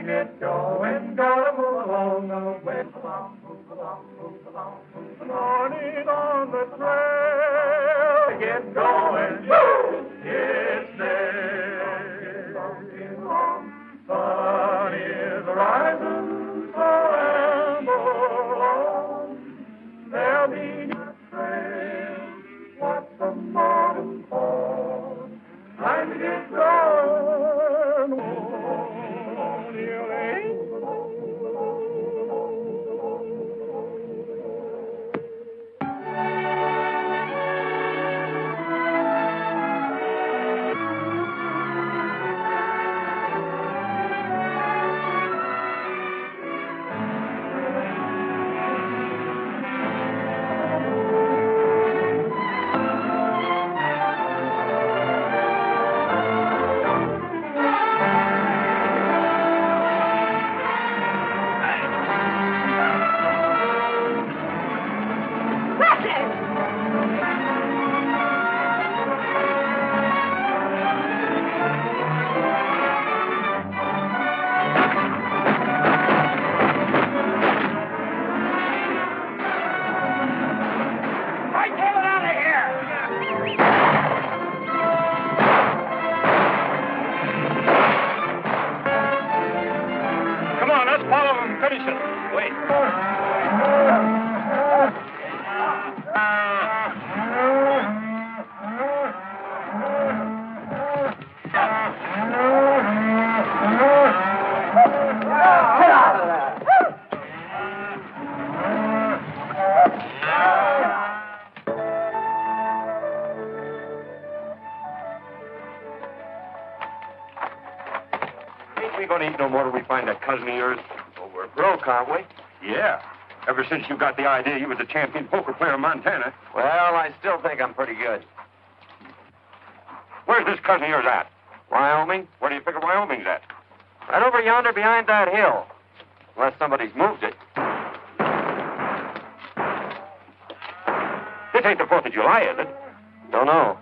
get going, gotta move along the way. Move along, move along, move along, move along. Morning on the trail, get going, it's there. Sun is rising, so amble on. There'll be a trail, what's the morning for? Time to get going, oh, you ain't. Cousin of yours? Well, we're broke, aren't we? Yeah. Ever since you got the idea you was a champion poker player in Montana. Well, I still think I'm pretty good. Where's this cousin of yours at? Wyoming? Where do you figure Wyoming's at? Right over yonder behind that hill. Unless somebody's moved it. This ain't the 4th of July, is it? Don't know.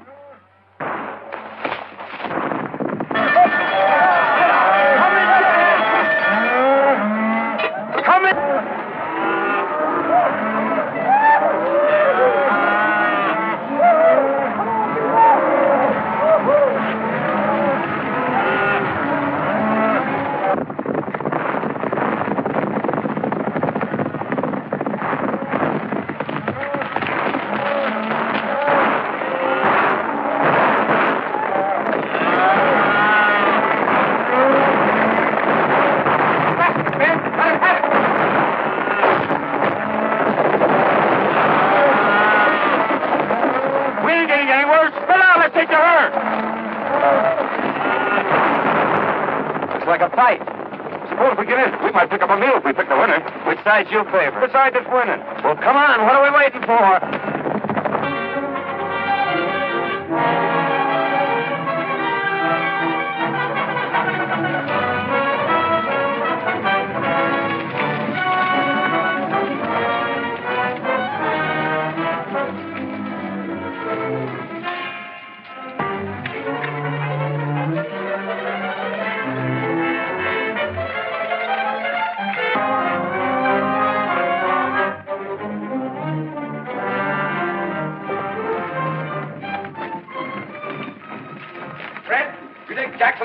Which side you favor? The side that's winning. Well, come on. What are we waiting for?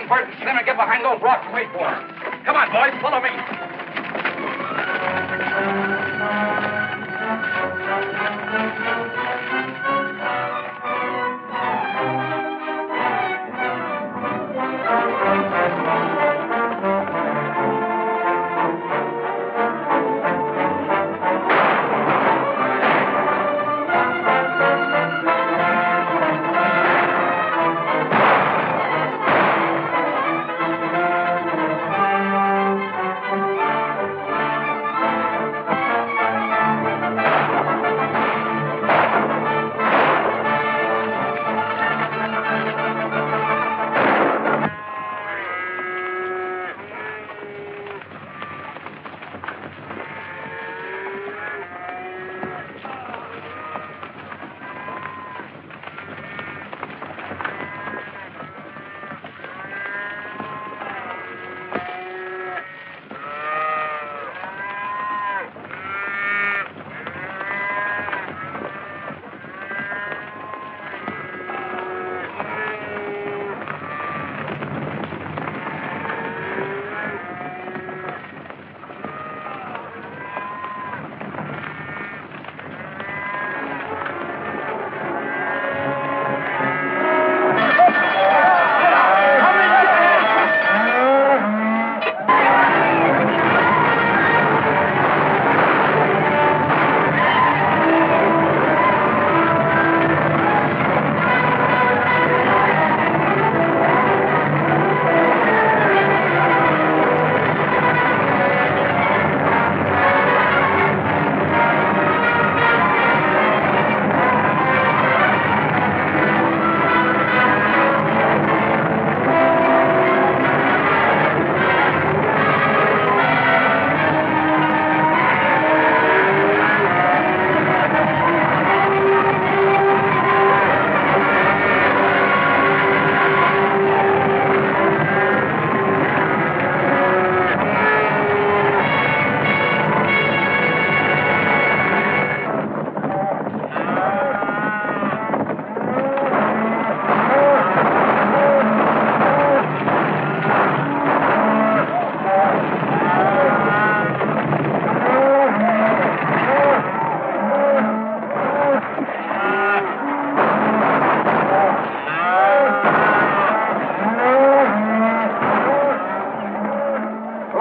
Barton, then I get behind those rocks and wait for him. Come on, boys, follow me.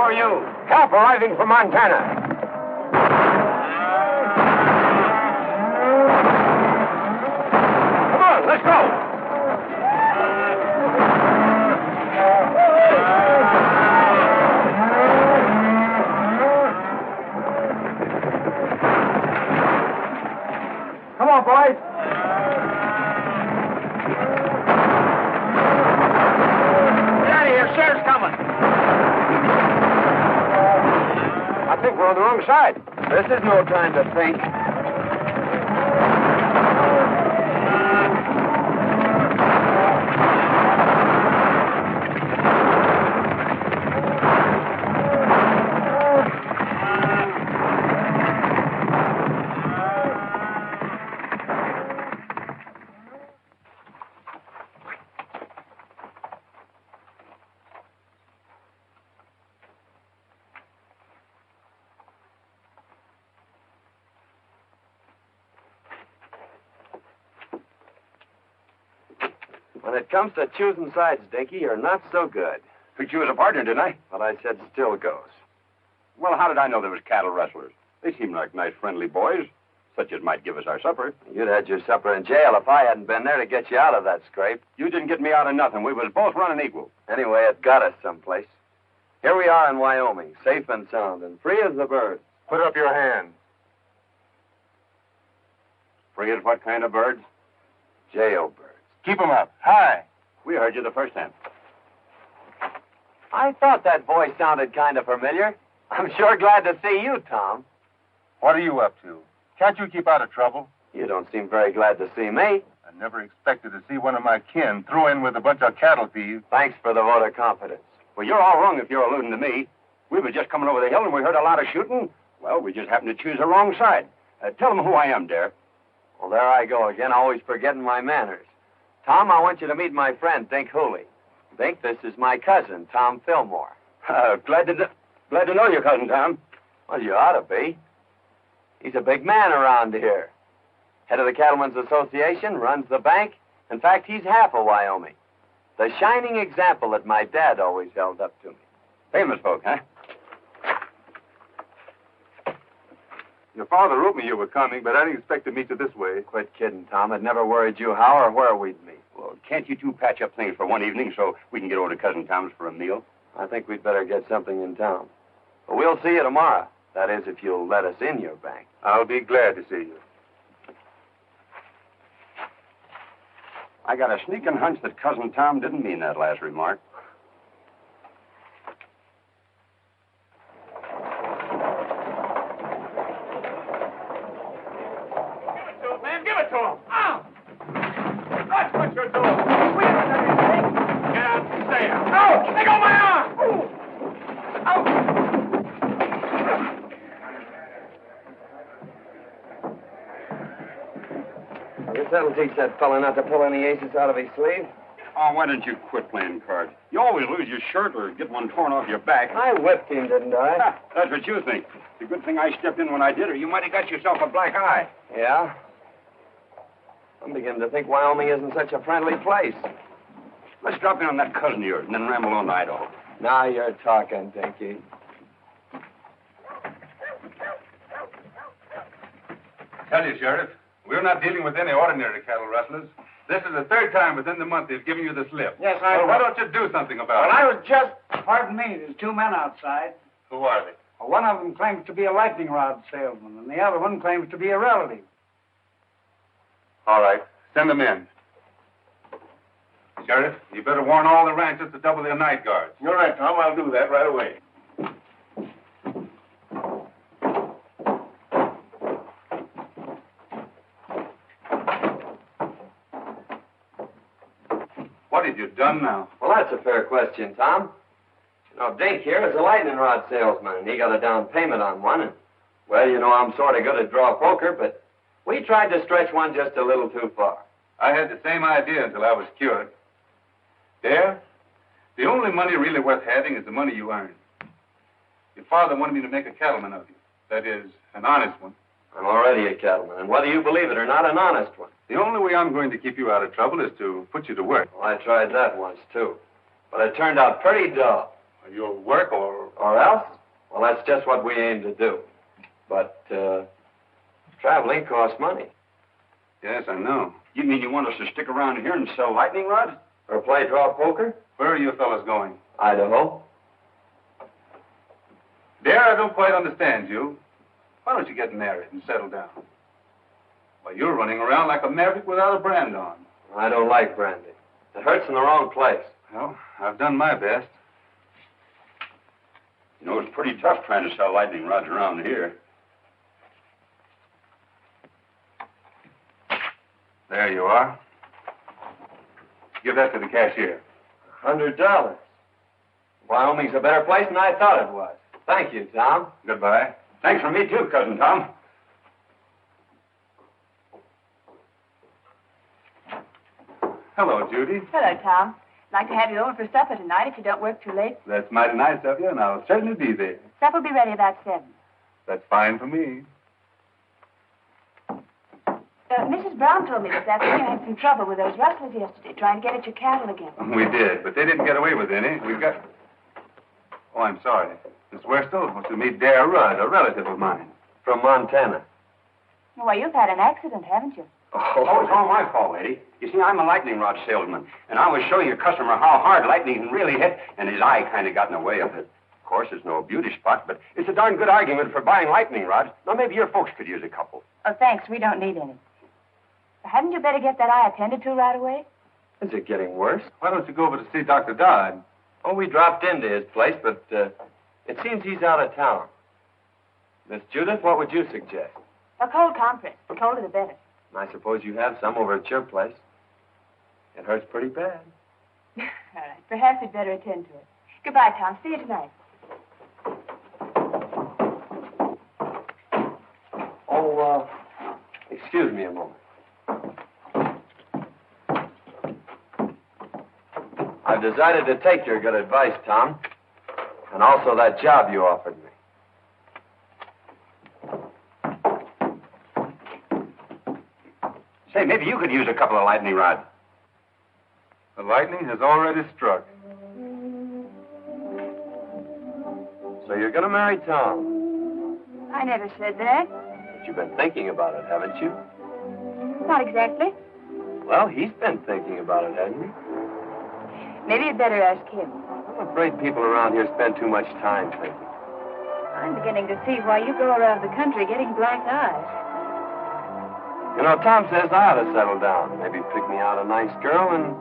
are you? Cap arriving from Montana. Come on, let's go. Come on, boys. Get out of here. Sheriff's coming. I think we're on the wrong side. This is no time to think. When it comes to choosing sides, Dinky, you're not so good. Picked you as a partner, didn't I? But I said still goes. Well, how did I know there was cattle rustlers? They seemed like nice, friendly boys, such as might give us our supper. You'd had your supper in jail if I hadn't been there to get you out of that scrape. You didn't get me out of nothing. We was both running equal. Anyway, it got us someplace. Here we are in Wyoming, safe and sound, and free as the bird. Put up your hand. Free as what kind of birds? Jailbirds. Keep 'em up. High. We heard you the first time. I thought that voice sounded kind of familiar. I'm sure glad to see you, Tom. What are you up to? Can't you keep out of trouble? You don't seem very glad to see me. I never expected to see one of my kin throw in with a bunch of cattle thieves. Thanks for the vote of confidence. Well, you're all wrong if you're alluding to me. We were just coming over the hill and we heard a lot of shooting. Well, we just happened to choose the wrong side. Tell them who I am, Dare. Well, there I go again, always forgetting my manners. Tom, I want you to meet my friend, Dink Hooley. Dink, this is my cousin, Tom Fillmore. Glad to know your cousin, Tom. Well, you ought to be. He's a big man around here. Head of the Cattlemen's Association, runs the bank. In fact, he's half of Wyoming. The shining example that my dad always held up to me. Famous folk, huh? Your father wrote me you were coming, but I didn't expect to meet you this way. Quit kidding, Tom. It never worried you how or where we'd meet. Well, can't you two patch up things for one evening so we can get over to Cousin Tom's for a meal? I think we'd better get something in town. But we'll see you tomorrow. That is, if you'll let us in your bank. I'll be glad to see you. I got a sneaking hunch that Cousin Tom didn't mean that last remark. Give it to him. Oh! That's what you're doing. We haven't done anything. Get out and stay out. Oh! Let go of my arm! Oh! I guess that'll teach that fella not to pull any aces out of his sleeve. Oh, why don't you quit playing cards? You always lose your shirt or get one torn off your back. I whipped him, didn't I? Ha, that's what you think. It's a good thing I stepped in when I did, or you might have got yourself a black eye. Yeah? I'm beginning to think Wyoming isn't such a friendly place. Let's drop in on that cousin of yours and then ramble on to Idaho. Now you're talking, Dinky. Tell you, Sheriff, we're not dealing with any ordinary cattle rustlers. This is the third time within the month they've given you the slip. Yes, I Well, know. why don't you do something about Well, it? I was just... Pardon me, there's two men outside. Who are they? Well, one of them claims to be a lightning rod salesman, and the other one claims to be a relative. All right, send them in. Sheriff, you better warn all the ranchers to double their night guards. You're right, Tom. I'll do that right away. What have you done now? Well, that's a fair question, Tom. You know, Dink here is a lightning rod salesman, and he got a down payment on one. And, well, you know, I'm sort of good at draw poker, but we tried to stretch one just a little too far. I had the same idea until I was cured. There, the only money really worth having is the money you earn. Your father wanted me to make a cattleman of you. That is, an honest one. I'm already a cattleman, and whether you believe it or not, an honest one. The only way I'm going to keep you out of trouble is to put you to work. Well, I tried that once, too. But it turned out pretty dull. You'll work Or else? Well, that's just what we aim to do. But, traveling costs money. Yes, I know. You mean you want us to stick around here and sell lightning rods? Or play draw poker? Where are you fellas going? Idaho. Dare, I don't quite understand you. Why don't you get married and settle down? Well, you're running around like a maverick without a brand on. I don't like branding. It hurts in the wrong place. Well, I've done my best. You know, it's pretty tough trying to sell lightning rods around here. There you are. Give that to the cashier. $100. Wyoming's a better place than I thought it was. Thank you, Tom. Goodbye. Thanks for me, too, Cousin Tom. Hello, Judy. Hello, Tom. I'd like to have you over for supper tonight if you don't work too late. That's mighty nice of you, and I'll certainly be there. Supper will be ready about 7. That's fine for me. Mrs. Brown told me this afternoon you had some trouble with those rustlers yesterday, trying to get at your cattle again. We did, but they didn't get away with any. We got... Oh, I'm sorry. Miss Worstel wants to meet Dare Rudd, a relative of mine. From Montana. Well, you've had an accident, haven't you? Oh, it's all my fault, lady. You see, I'm a lightning rod salesman, and I was showing a customer how hard lightning can really hit, and his eye kind of got in the way of it. Of course, it's no beauty spot, but it's a darn good argument for buying lightning rods. Now, maybe your folks could use a couple. Oh, thanks. We don't need any. Hadn't you better get that eye attended to right away? Is it getting worse? Why don't you go over to see Dr. Dodd? Oh, we dropped into his place, but it seems he's out of town. Miss Judith, what would you suggest? A cold compress. The colder the better. I suppose you have some over at your place. It hurts pretty bad. All right. Perhaps we'd better attend to it. Goodbye, Tom. See you tonight. Oh, excuse me a moment. I've decided to take your good advice, Tom. And also that job you offered me. Say, maybe you could use a couple of lightning rods. The lightning has already struck. So you're going to marry Tom. I never said that. But you've been thinking about it, haven't you? Not exactly. Well, he's been thinking about it, hasn't he? Maybe you'd better ask him. I'm afraid people around here spend too much time thinking. I'm beginning to see why you go around the country getting black eyes. You know, Tom says I ought to settle down. Maybe pick me out a nice girl and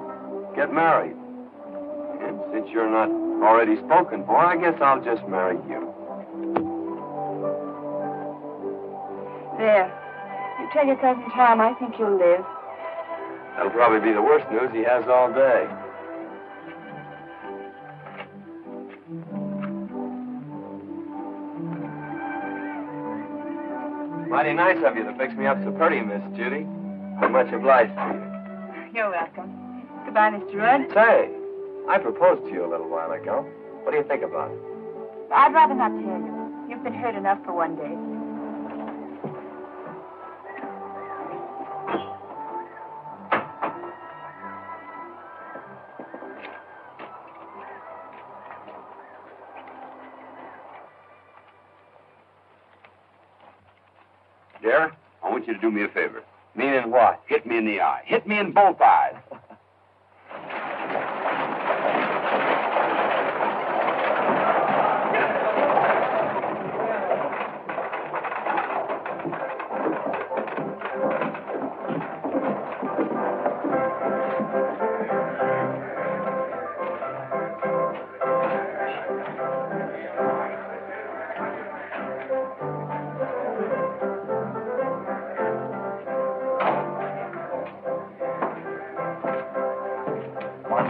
get married. And since you're not already spoken for, I guess I'll just marry you. There. You tell your cousin Tom I think you'll live. That'll probably be the worst news he has all day. Mighty nice of you to fix me up so pretty, Miss Judy. I'm much obliged to you. You're welcome. Goodbye, Mr. Rudd. Say, I proposed to you a little while ago. What do you think about it? I'd rather not tell you. You've been hurt enough for one day. Dare, I want you to do me a favor. Meaning what? Hit me in the eye. Hit me in both eyes.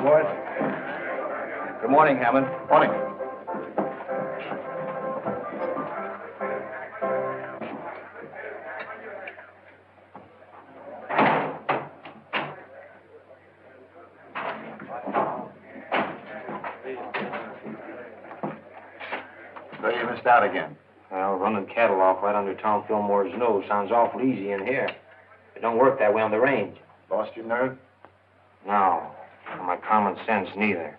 Boys. Good morning, Hammond. Morning. So you missed out again. Well, running cattle off right under Tom Fillmore's nose sounds awful easy in here. It don't work that way on the range. Lost your nerve? No. Or my common sense, neither.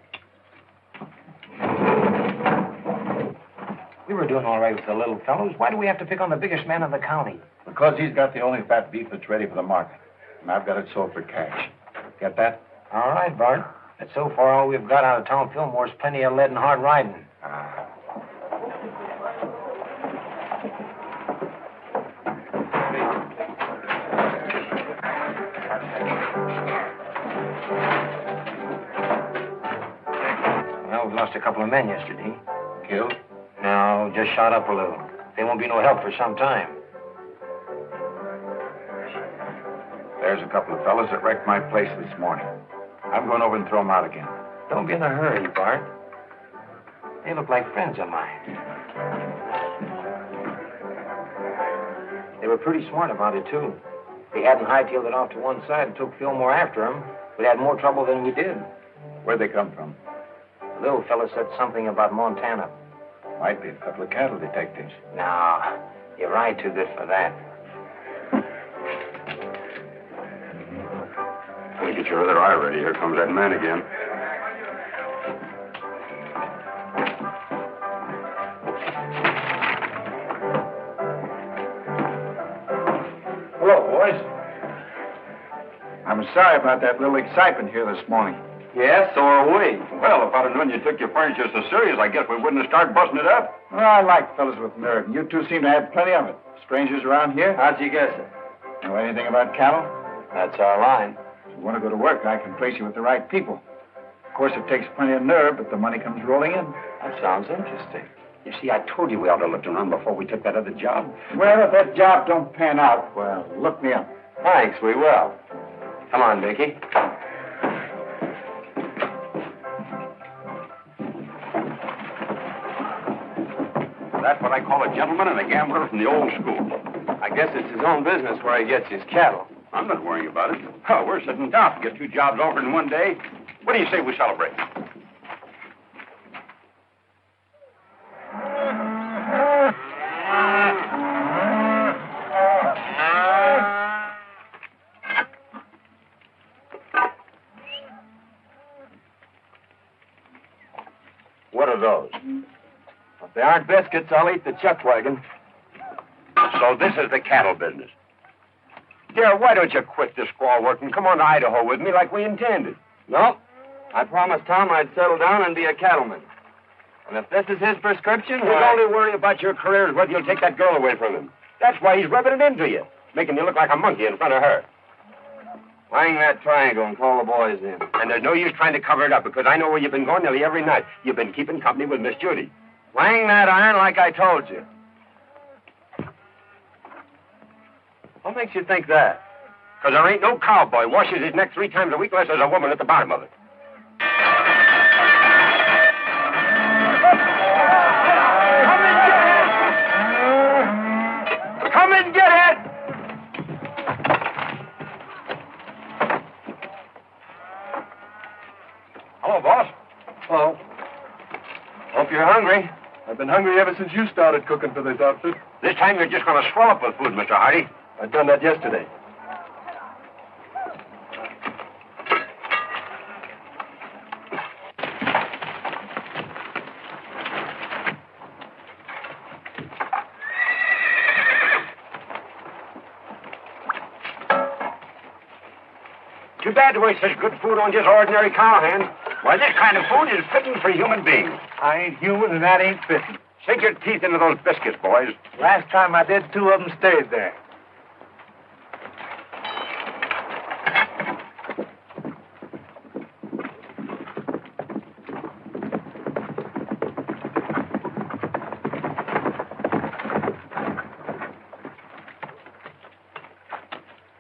were doing all right with the little fellows. Why do we have to pick on the biggest man in the county? Because he's got the only fat beef that's ready for the market. And I've got it sold for cash. Get that? All right, Bart. But so far, all we've got out of Tom Fillmore's plenty of lead and hard riding. Well, we lost a couple of men yesterday. Killed? No, just shot up a little. They won't be no help for some time. There's a couple of fellas that wrecked my place this morning. I'm going over and throw them out again. Don't be in a hurry, Bart. They look like friends of mine. They were pretty smart about it, too. If they hadn't hightailed it off to one side and took Fillmore after them, we'd had more trouble than we did. Where'd they come from? The little fella said something about Montana. Might be a couple of cattle detectives. No, you ride too good for that. Well, get your other eye ready. Here comes that man again. Hello, boys. I'm sorry about that little excitement here this morning. Yes, so are we. Well, if I'd have known you took your furniture so serious, I guess we wouldn't have started busting it up. Well, I like fellas with nerve, and you two seem to have plenty of it. Strangers around here? How'd you guess it? Know anything about cattle? That's our line. If you want to go to work, I can place you with the right people. Of course, it takes plenty of nerve, but the money comes rolling in. That sounds interesting. You see, I told you we ought to look around before we took that other job. Well, if that job don't pan out, well, look me up. Thanks, we will. Come on, Dickie. That's what I call a gentleman and a gambler from the old school. I guess it's his own business where he gets his cattle. I'm not worrying about it. Oh, we're sitting down to get 2 jobs offered in one day. What do you say we celebrate? What are those? If they aren't biscuits, I'll eat the chuck wagon. So this is the cattle business. Dear, why don't you quit this squaw work and come on to Idaho with me like we intended? No. I promised Tom I'd settle down and be a cattleman. And if this is his prescription, You only worry about your career is whether you'll take that girl away from him. That's why he's rubbing it into you, making you look like a monkey in front of her. Hang that triangle and call the boys in. And there's no use trying to cover it up because I know where you've been going nearly every night. You've been keeping company with Miss Judy. Hang that iron like I told you. What makes you think that? Because there ain't no cowboy washes his neck 3 times a week unless there's a woman at the bottom of it. Come and get it! Hello, boss. Hello. Hope you're hungry. I've been hungry ever since you started cooking for this outfit. This time you're just going to swell up with food, Mr. Hardy. I've done that yesterday. Too bad to waste such good food on just ordinary cowhands. Why, this kind of food is fitting for human beings. I ain't human, and that ain't fitting. Sink your teeth into those biscuits, boys. Last time I did, 2 of them stayed there.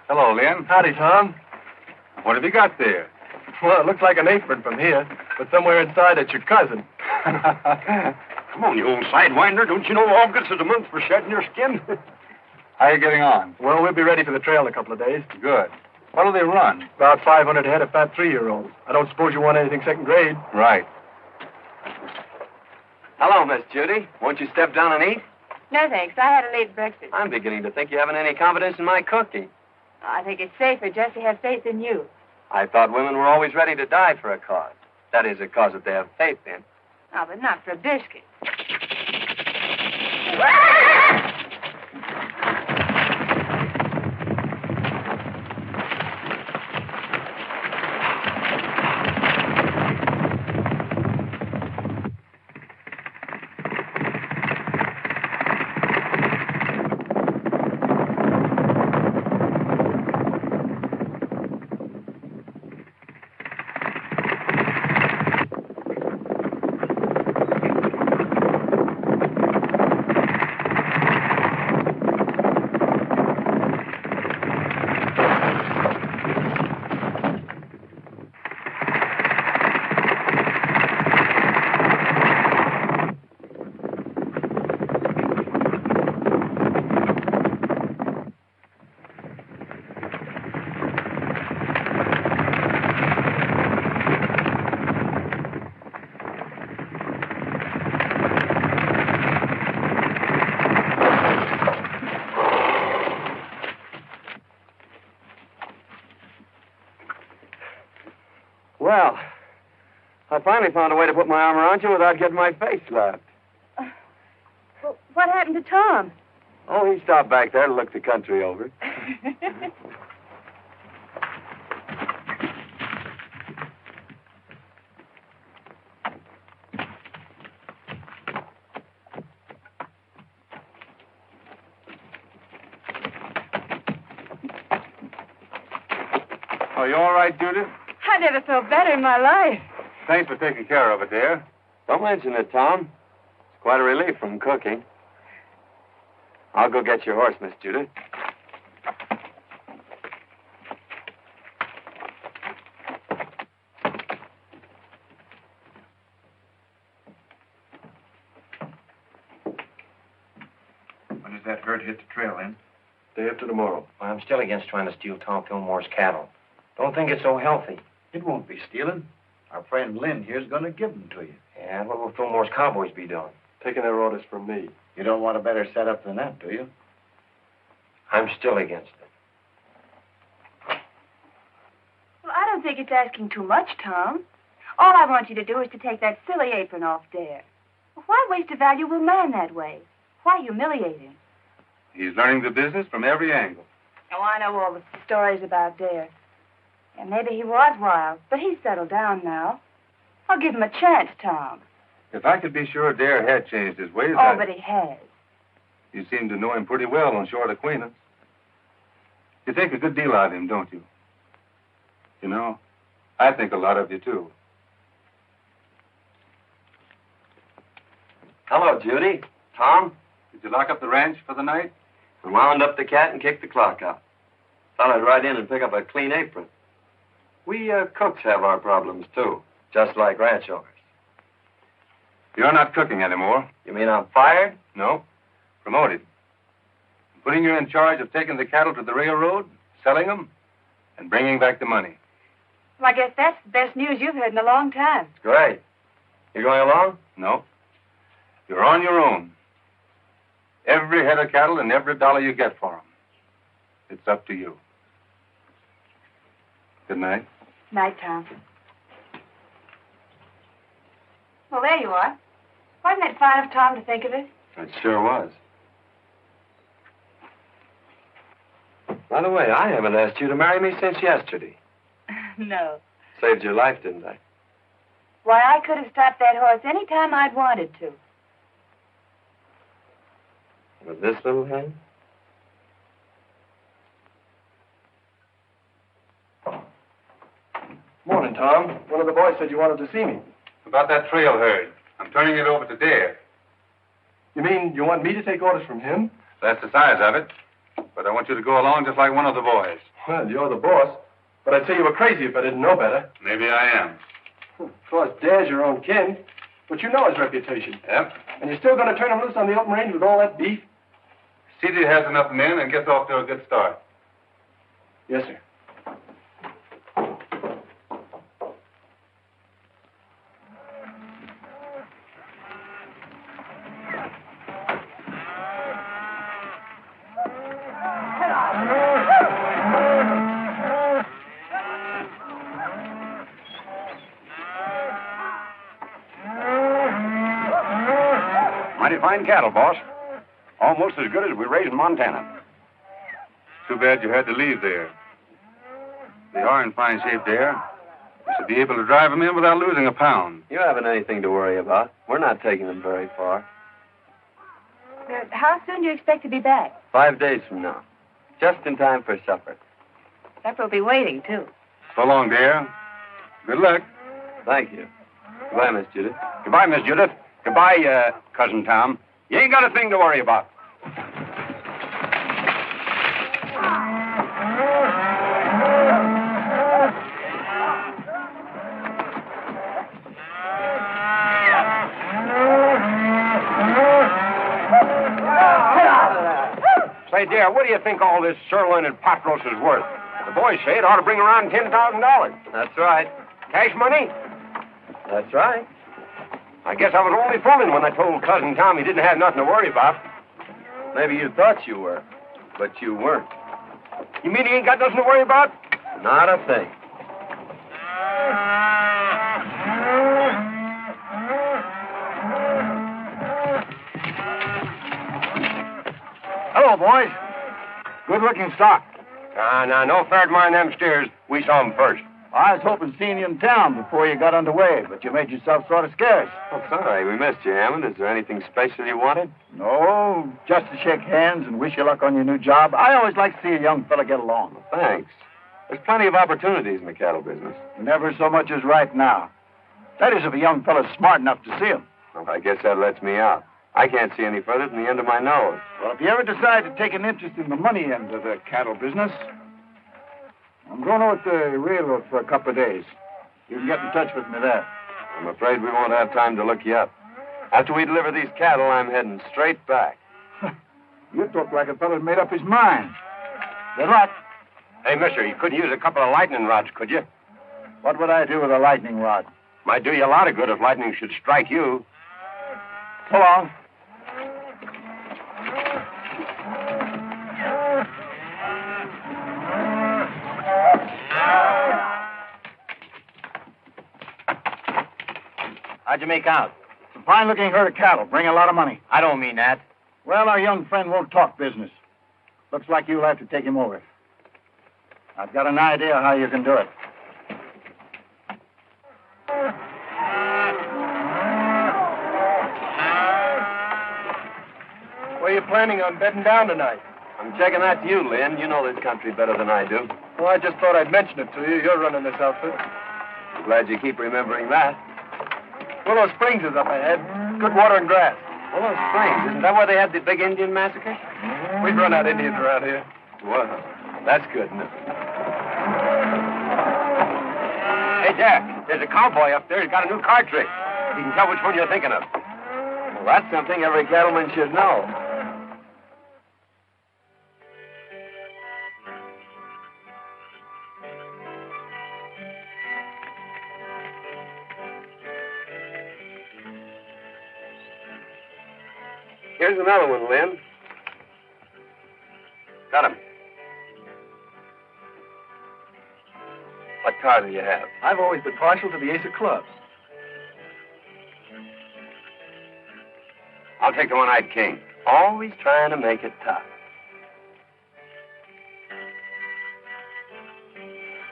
Hello, Lynn. Howdy, Tom. What have you got there? Well, it looks like an apron from here, but somewhere inside it's your cousin. Come on, you old sidewinder. Don't you know August is a month for shedding your skin? How are you getting on? Well, we'll be ready for the trail in a couple of days. Good. What'll they run? About 500 head of fat 3-year-olds. I don't suppose you want anything second grade. Right. Hello, Miss Judy. Won't you step down and eat? No, thanks. I had a late breakfast. I'm beginning to think you haven't any confidence in my cooking. I think it's safer just to have faith in you. I thought women were always ready to die for a cause. That is, a cause that they have faith in. Oh, but not for a biscuit. finally found a way to put my arm around you without getting my face slapped. Well, what happened to Tom? Oh, he stopped back there to look the country over. Are you all right, Judith? I never felt better in my life. Thanks for taking care of it, dear. Don't mention it, Tom. It's quite a relief from cooking. I'll go get your horse, Miss Judith. When does that herd hit the trail, Lynn? Day after tomorrow. I'm still against trying to steal Tom Fillmore's cattle. Don't think it's so healthy. It won't be stealing. Our friend Lynn here's going to give them to you. Yeah, what will Fillmore's cowboys be doing? Taking their orders from me. You don't want a better setup than that, do you? I'm still against it. Well, I don't think it's asking too much, Tom. All I want you to do is to take that silly apron off Dare. Why waste a valuable man that way? Why humiliate him? He's learning the business from every angle. Oh, I know all the stories about Dare. And maybe he was wild, but he's settled down now. I'll give him a chance, Tom. If I could be sure Dare had changed his ways, Oh, but he has. You seem to know him pretty well on short acquaintance. You think a good deal of him, don't you? You know, I think a lot of you, too. Hello, Judy. Tom? Did you lock up the ranch for the night? We wound up the cat and kicked the clock out. Thought I'd ride in and pick up a clean apron. We cooks have our problems, too, just like ranch owners. You're not cooking anymore. You mean I'm fired? No. Promoted. I'm putting you in charge of taking the cattle to the railroad, selling them, and bringing back the money. Well, I guess that's the best news you've heard in a long time. Great. You going along? No. You're on your own. Every head of cattle and every dollar you get for them. It's up to you. Good night. Night, Tom. Well, there you are. Wasn't it fine of Tom to think of it? It sure was. By the way, I haven't asked you to marry me since yesterday. No. Saved your life, didn't I? Why, I could have stopped that horse any time I'd wanted to. With this little hen? Morning, Tom. One of the boys said you wanted to see me. About that trail herd. I'm turning it over to Dare. You mean you want me to take orders from him? That's the size of it. But I want you to go along just like one of the boys. Well, you're the boss. But I'd say you were crazy if I didn't know better. Maybe I am. Of course, Dare's your own kin. But you know his reputation. Yep. And you're still going to turn him loose on the open range with all that beef? See that he has enough men and gets off to a good start. Yes, sir. Mighty fine cattle, boss. Almost as good as we raise in Montana. Too bad you had to leave there. They are in fine shape there. You should be able to drive them in without losing a pound. You haven't anything to worry about. We're not taking them very far. How soon do you expect to be back? 5 days from now. Just in time for supper. Supper will be waiting, too. So long, Dare. Good luck. Thank you. Goodbye, Miss Judith. Goodbye, Miss Judith. Goodbye, Cousin Tom. You ain't got a thing to worry about. Say, dear, what do you think all this sirloin and pot roast is worth? The boys say it ought to bring around $10,000. That's right. Cash money? That's right. I guess I was only fooling when I told Cousin Tom he didn't have nothing to worry about. Maybe you thought you were, but you weren't. You mean he ain't got nothing to worry about? Not a thing. Hello, boys. Good-looking stock. Now, no fair to mind them steers. We saw them first. I was hoping seeing you in town before you got underway, but you made yourself sort of scarce. Oh, sorry, we missed you, Hammond. Is there anything special you wanted? No, just to shake hands and wish you luck on your new job. I always like to see a young fella get along. Thanks. There's plenty of opportunities in the cattle business. Never so much as right now. That is, if a young fella's smart enough to see him. Well, I guess that lets me out. I can't see any further than the end of my nose. Well, if you ever decide to take an interest in the money end of the cattle business, I'm going over to the railroad for a couple of days. You can get in touch with me there. I'm afraid we won't have time to look you up. After we deliver these cattle, I'm heading straight back. You talk like a fella's made up his mind. Good luck. Hey, mister, you couldn't use a couple of lightning rods, could you? What would I do with a lightning rod? Might do you a lot of good if lightning should strike you. So long. How'd you make out? It's a fine-looking herd of cattle. Bring a lot of money. I don't mean that. Well, our young friend won't talk business. Looks like you'll have to take him over. I've got an idea how you can do it. Where you planning on bedding down tonight? I'm checking that to you, Lynn. You know this country better than I do. Well, I just thought I'd mention it to you. You're running this outfit. I'm glad you keep remembering that. Willow Springs is up ahead. Good water and grass. Willow Springs, isn't that where they had the big Indian massacre? We've run out Indians around here. Well, that's good, isn't it? Hey, Jack, there's a cowboy up there. He's got a new card trick. He can tell which one you're thinking of. Well, that's something every cattleman should know. Here's another one, Lynn. Got him. What card do you have? I've always been partial to the ace of clubs. I'll take the one-eyed king. Always trying to make it tough.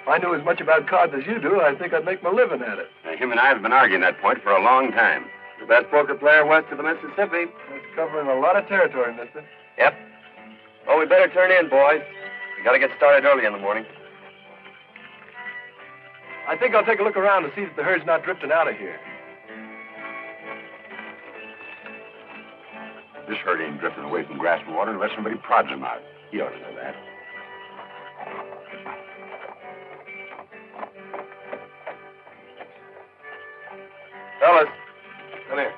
If I knew as much about cards as you do, I think I'd make my living at it. Him and I have been arguing that point for a long time. The best poker player west of the Mississippi. That's covering a lot of territory, mister. Yep. Well, we better turn in, boys. We got to get started early in the morning. I think I'll take a look around to see that the herd's not drifting out of here. This herd ain't drifting away from grass and water unless somebody prods him out. You ought to know that. Fellas, come here.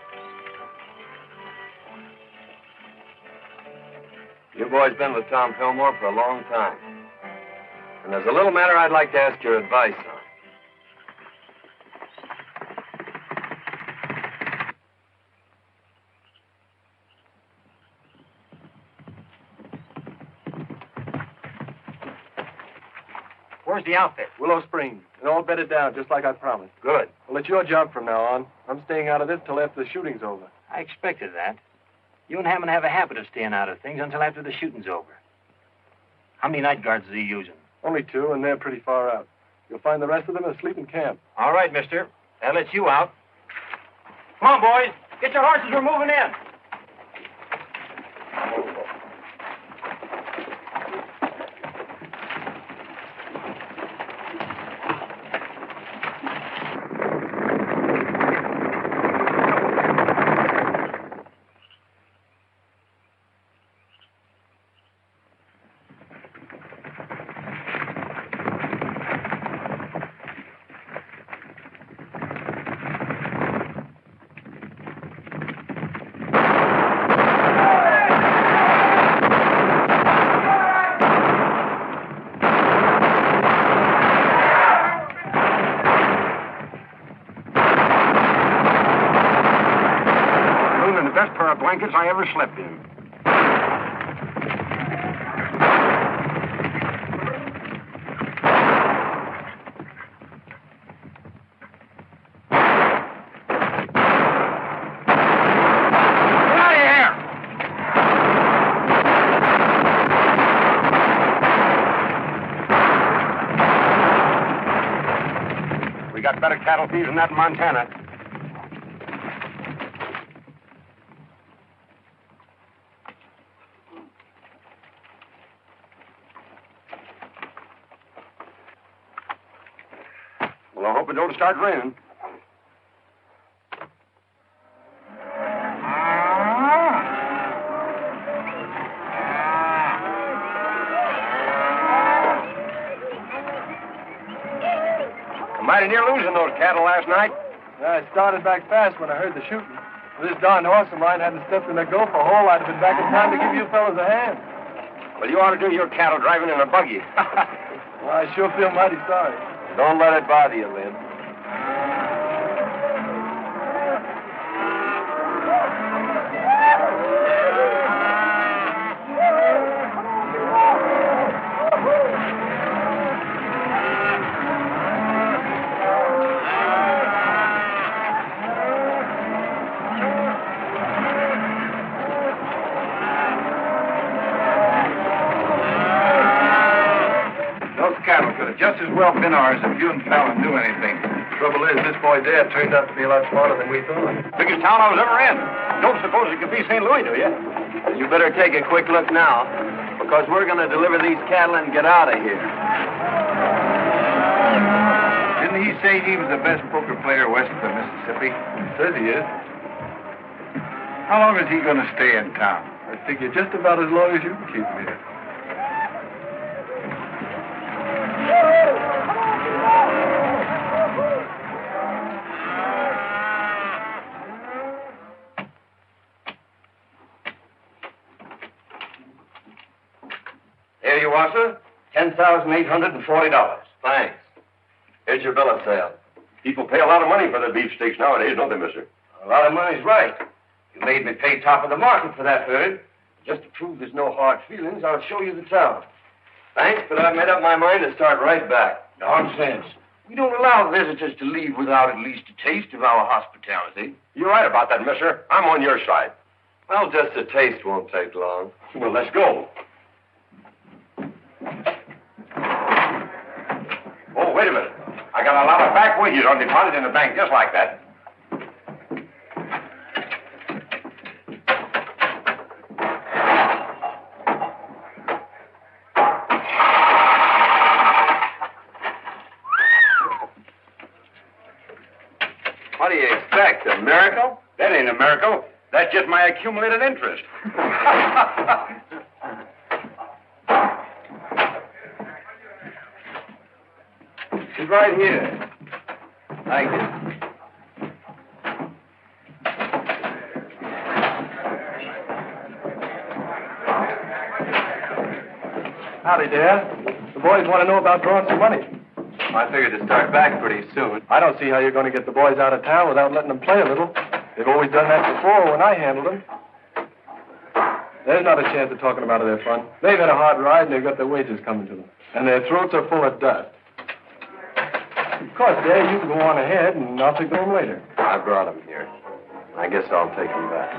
You boys been with Tom Fillmore for a long time. And there's a little matter I'd like to ask your advice on. Where's the outfit? Willow Springs. And all bedded down, just like I promised. Good. Well, it's your job from now on. I'm staying out of this till after the shooting's over. I expected that. You and Hammond have a habit of staying out of things until after the shooting's over. How many night guards are you using? Only 2, and they're pretty far out. You'll find the rest of them asleep in camp. All right, mister. That lets you out. Come on, boys. Get your horses. We're moving in. Blankets I ever slept in. Get out of here! cattle thieves than that in Montana. Well, I hope it don't start raining. Mighty near losing those cattle last night. Yeah, I started back fast when I heard the shooting. If this darn horse of mine hadn't stepped in the gopher hole, I'd have been back in time to give you fellas a hand. Well, you ought to do your cattle driving in a buggy. Well, I sure feel mighty sorry. Don't let it bother you, Lynn. Just as well been ours if you and Fallon do anything. Trouble is, this boy Dad turned out to be a lot smarter than we thought. Biggest town I was ever in. Don't suppose it could be St. Louis, do you? You better take a quick look now, because we're going to deliver these cattle and get out of here. Didn't he say he was the best poker player west of the Mississippi? Says he is. How long is he going to stay in town? I figure just about as long as you can keep him here. Here you are, sir. $10,840. Thanks. Here's your bill of sale. People pay a lot of money for their beefsteaks nowadays, don't they, mister? A lot of money's right. You made me pay top of the market for that herd. Just to prove there's no hard feelings, I'll show you the town. Thanks, but I've made up my mind to start right back. Nonsense. We don't allow visitors to leave without at least a taste of our hospitality. You're right about that, mister. I'm on your side. Well, just a taste won't take long. Well, let's go. Oh, wait a minute. I got a lot of back wages on deposit in the bank just like that. What do you expect, a miracle? That ain't a miracle. That's just my accumulated interest. She's right here. Thank you. Howdy, Dad. The boys want to know about drawing some money. I figured to start back pretty soon. I don't see how you're going to get the boys out of town without letting them play a little. They've always done that before when I handled them. There's not a chance of talking them out of their fun. They've had a hard ride and they've got their wages coming to them. And their throats are full of dust. Of course, Dad, you can go on ahead and I'll take them later. I brought them here. I guess I'll take them back.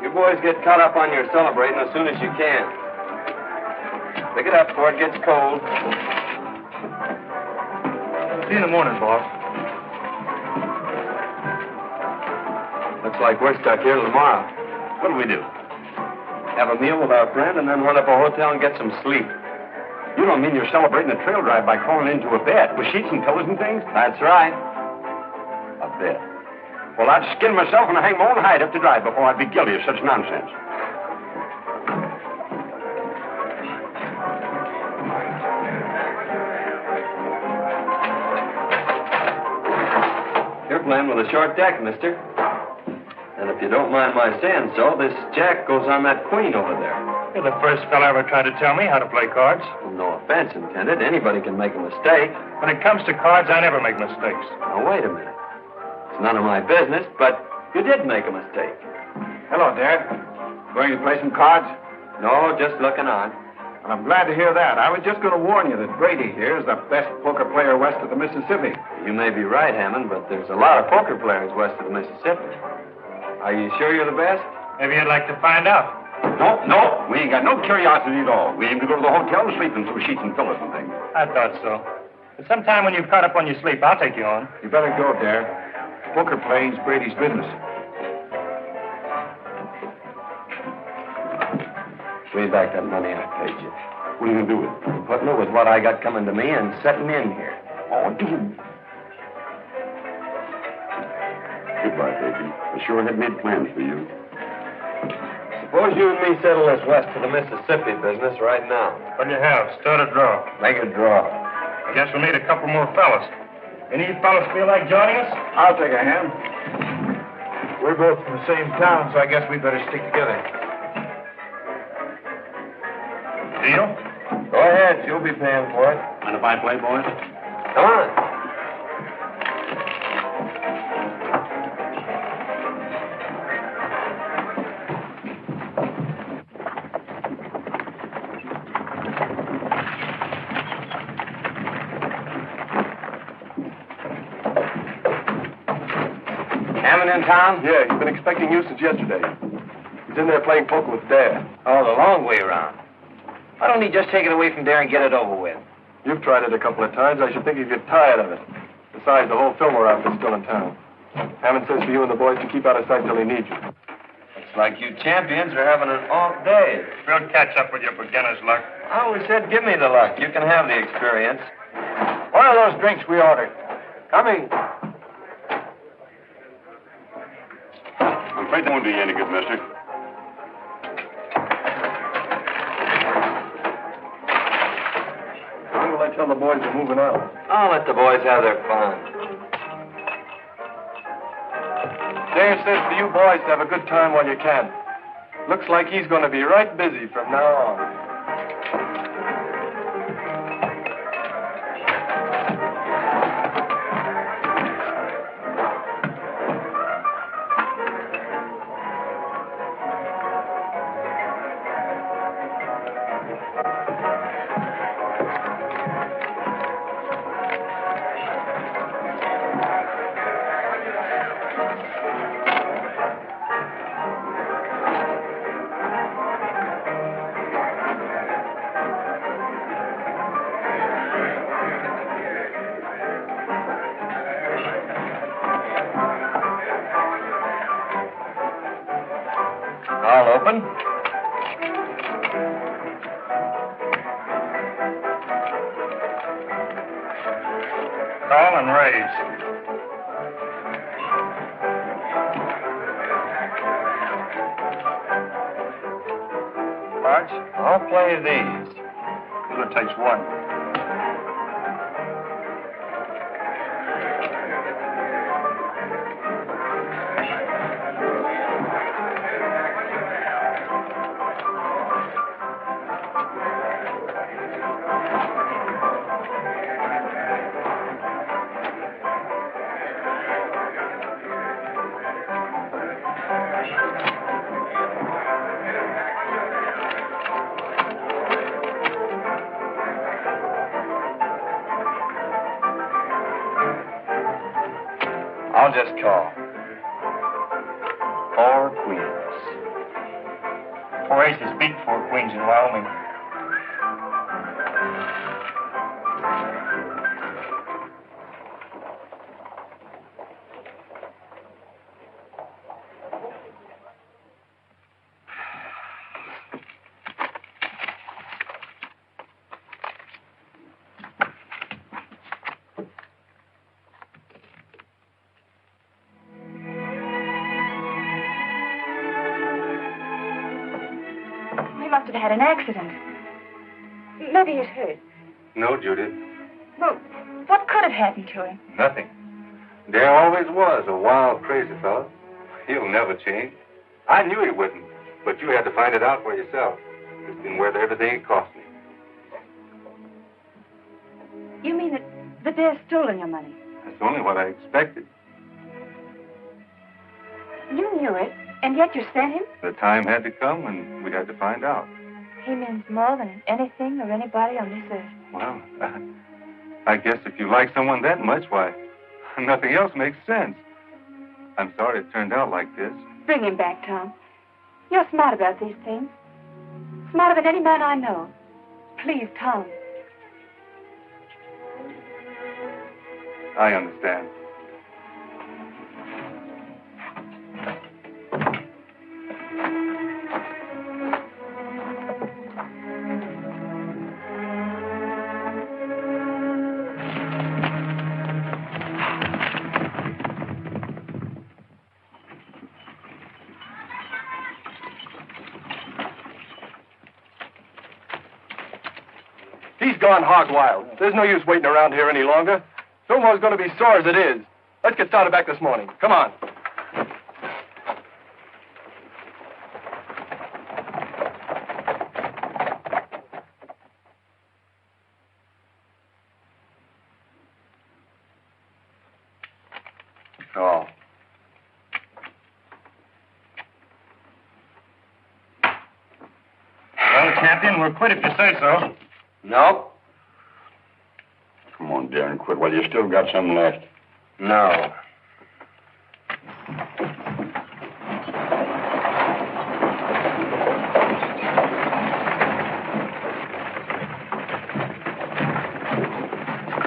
You boys get caught up on your celebrating as soon as you can. Pick it up before it gets cold. See you in the morning, boss. Looks like we're stuck here till tomorrow. What'll we do? Have a meal with our friend and then hunt up a hotel and get some sleep. You don't mean you're celebrating a trail drive by crawling into a bed with sheets and pillows and things? That's right. A bed. Well, I'd skin myself and hang my own hide up to dry before I'd be guilty of such nonsense. You're playing with a short deck, mister. And if you don't mind my saying so, this jack goes on that queen over there. You're the first fellow ever tried to tell me how to play cards. Well, no offense intended. Anybody can make a mistake. When it comes to cards, I never make mistakes. Now, wait a minute. It's none of my business, but you did make a mistake. Hello, Dad. Going to play some cards? No, just looking on. Well, I'm glad to hear that. I was just going to warn you that Brady here is the best poker player west of the Mississippi. You may be right, Hammond, but there's a lot of poker players west of the Mississippi. Are you sure you're the best? Maybe you'd like to find out. No, we ain't got no curiosity at all. We aim to go to the hotel and sleep in some sheets and pillows and things. I thought so. But sometime when you've caught up on your sleep, I'll take you on. You better go, Dare. Poker playing's Brady's business. Pay back that money I paid you. What are you going to do with it? Putting it with what I got coming to me and setting in here. Oh, dude. Goodbye, baby. I sure had made plans for you. Suppose you and me settle this west to the Mississippi business right now. What do you have? Stud or draw? Make a draw. I guess we'll need a couple more fellas. Any of you fellas feel like joining us? I'll take a hand. We're both from the same town, so I guess we better stick together. Deal? Go ahead. You'll be paying for it. Mind if I play, boys? Come on. Hammond in town? Yeah, he's been expecting you since yesterday. He's in there playing poker with Dad. Oh, the long way around. Why don't he just take it away from there and get it over with? You've tried it a couple of times. I should think you'd get tired of it. Besides, the whole Fillmore outfit's still in town. Hammond says for you and the boys to keep out of sight till he needs you. Looks like you champions are having an off day. We'll catch up with your beginner's luck. I always said, give me the luck. You can have the experience. What are those drinks we ordered? Coming. I'm afraid that won't do you any good, mister. When will I tell the boys we're moving out? I'll let the boys have their fun. Dare says for you boys to have a good time while you can. Looks like he's going to be right busy from now on. All open. Call and raise. Cards? I'll play these. It takes one. I'll just call. 4 queens. 4 aces beat 4 queens in Wyoming. He must have had an accident. Maybe he's hurt. No, Judith. Well, what could have happened to him? Nothing. Dare always was a wild, crazy fellow. He'll never change. I knew he wouldn't, but you had to find it out for yourself. It's been worth everything it cost me. You mean that the Dare's stolen your money? That's only what I expected. You knew it, and yet you sent him? The time had to come, and we had to find out. He means more than anything or anybody on this earth. Well, I guess if you like someone that much, why, nothing else makes sense. I'm sorry it turned out like this. Bring him back, Tom. You're smart about these things. Smarter than any man I know. Please, Tom. I understand. He's gone hog wild. There's no use waiting around here any longer. Fillmore's going to be sore as it is. Let's get started back this morning. Come on. Oh. Well, champion, we'll quit if you say so. No? Come on, Darren, quit while you still got some left. No.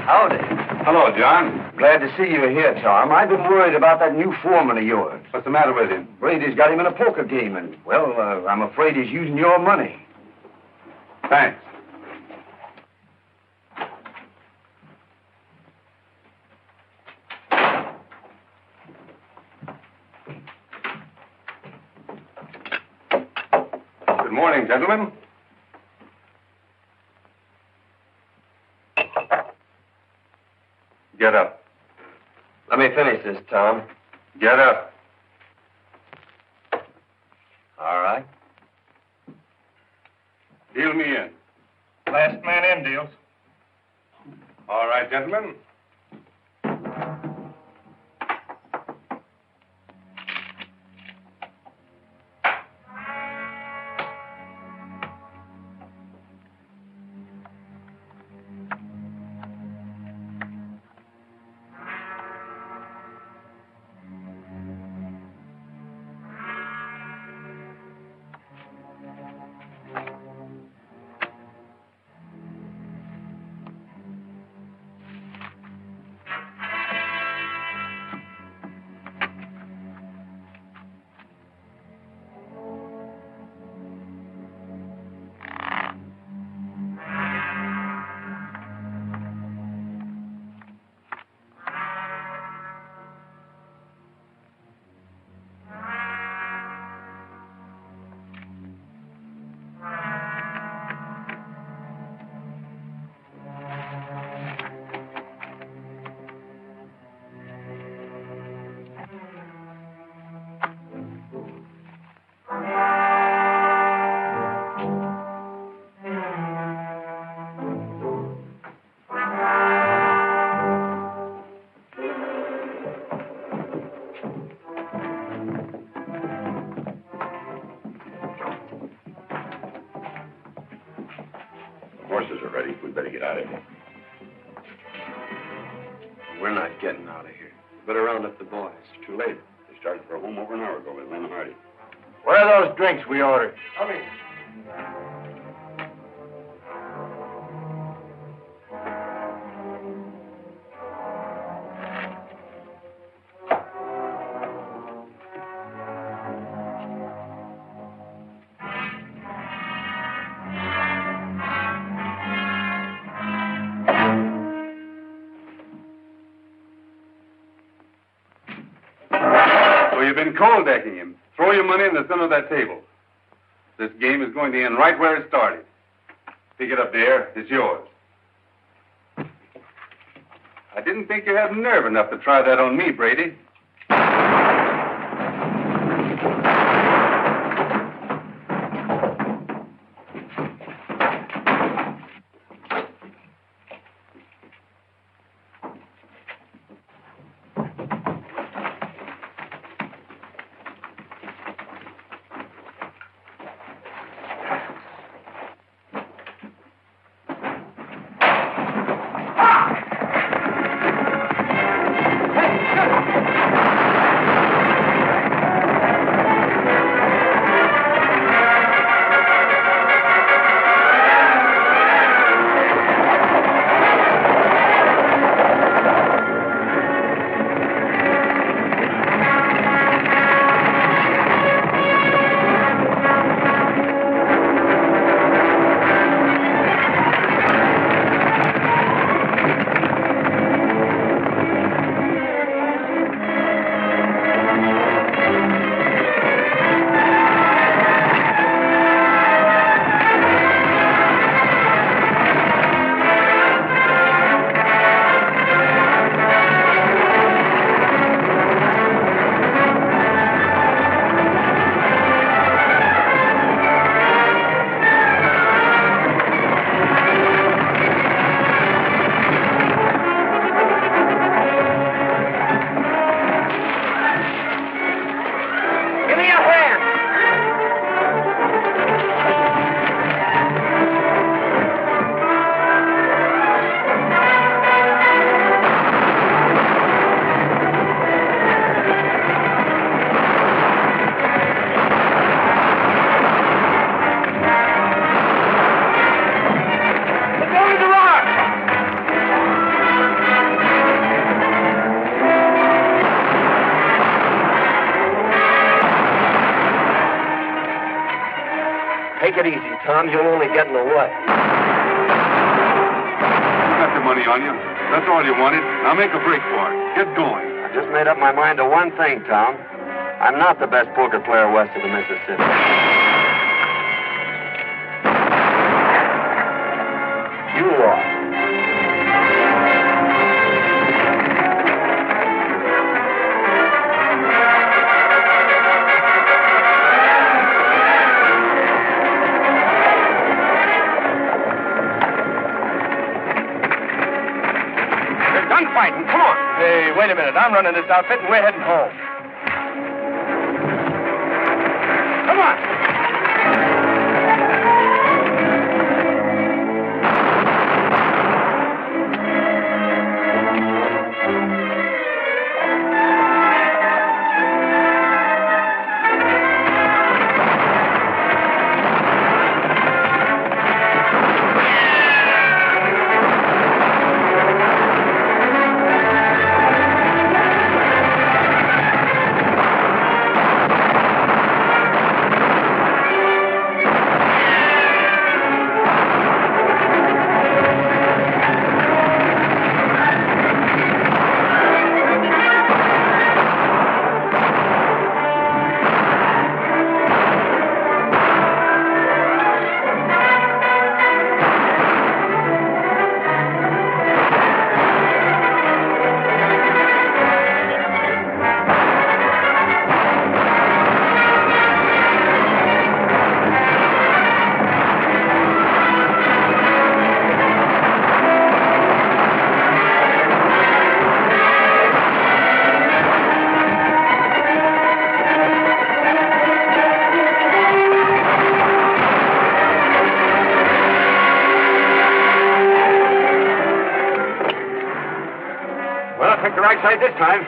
Howdy. Hello, John. Glad to see you here, Tom. I've been worried about that new foreman of yours. What's the matter with him? Brady's got him in a poker game, and, well, I'm afraid he's using your money. Thanks. Good morning, gentlemen. Get up. Let me finish this, Tom. Get up. All right. Deal me in. Last man in deals. All right, gentlemen. Horses are ready. We'd better get out of here. We're not getting out of here. Better round up the boys. Too late. They started for home over an hour ago with Lynn Hardy. Where are those drinks we ordered? Coming. So you've been cold decking him. Throw your money in the center of that table. This game is going to end right where it started. Pick it up, dear. It's yours. I didn't think you had nerve enough to try that on me, Brady. Take it easy, Tom. You'll only get in the way. You got the money on you. That's all you wanted. Now make a break for it. Get going. I just made up my mind to one thing, Tom. I'm not the best poker player west of the Mississippi. You are. Fighting. Come on. Hey, wait a minute. I'm running this outfit, and we're heading home. Come on. The right side this time.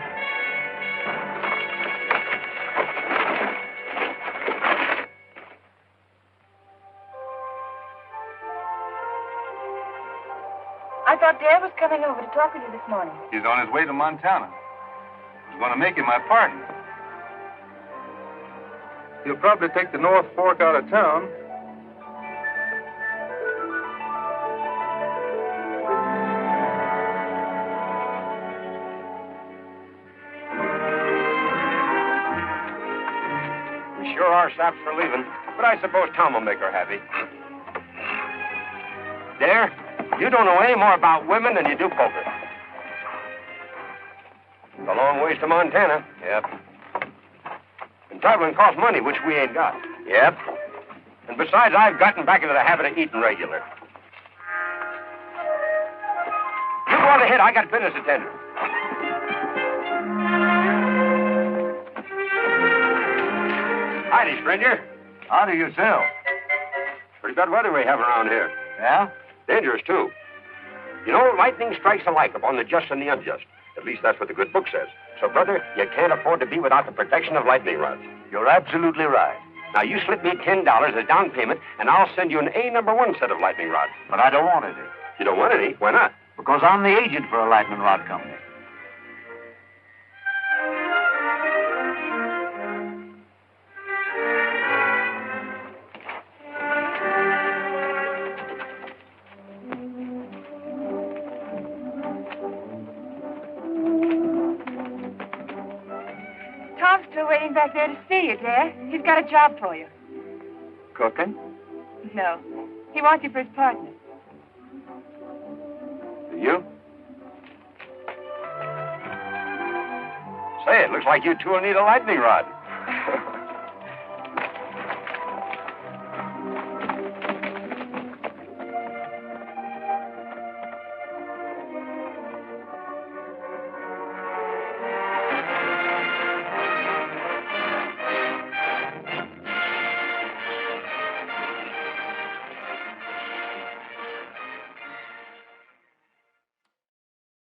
I thought Dad was coming over to talk with you this morning. He's on his way to Montana. I was going to make him my partner. He'll probably take the North Fork out of town. Sure are saps for leaving, but I suppose Tom will make her happy. Dare, you don't know any more about women than you do poker. It's a long ways to Montana. Yep. And traveling costs money, which we ain't got. Yep. And besides, I've gotten back into the habit of eating regular. You go on ahead. I got business to tend to. Howdy, stranger. How do you sell? Pretty bad weather we have around here. Yeah? Dangerous, too. You know, lightning strikes alike upon the just and the unjust. At least that's what the good book says. So, brother, you can't afford to be without the protection of lightning rods. You're absolutely right. Now, you slip me $10 as down payment, and I'll send you an A #1 set of lightning rods. But I don't want any. You don't want any? Why not? Because I'm the agent for a lightning rod company. Tom's still waiting back there to see you, Dad. He's got a job for you. Cooking? No. He wants you for his partner. You? Say, it looks like you two will need a lightning rod.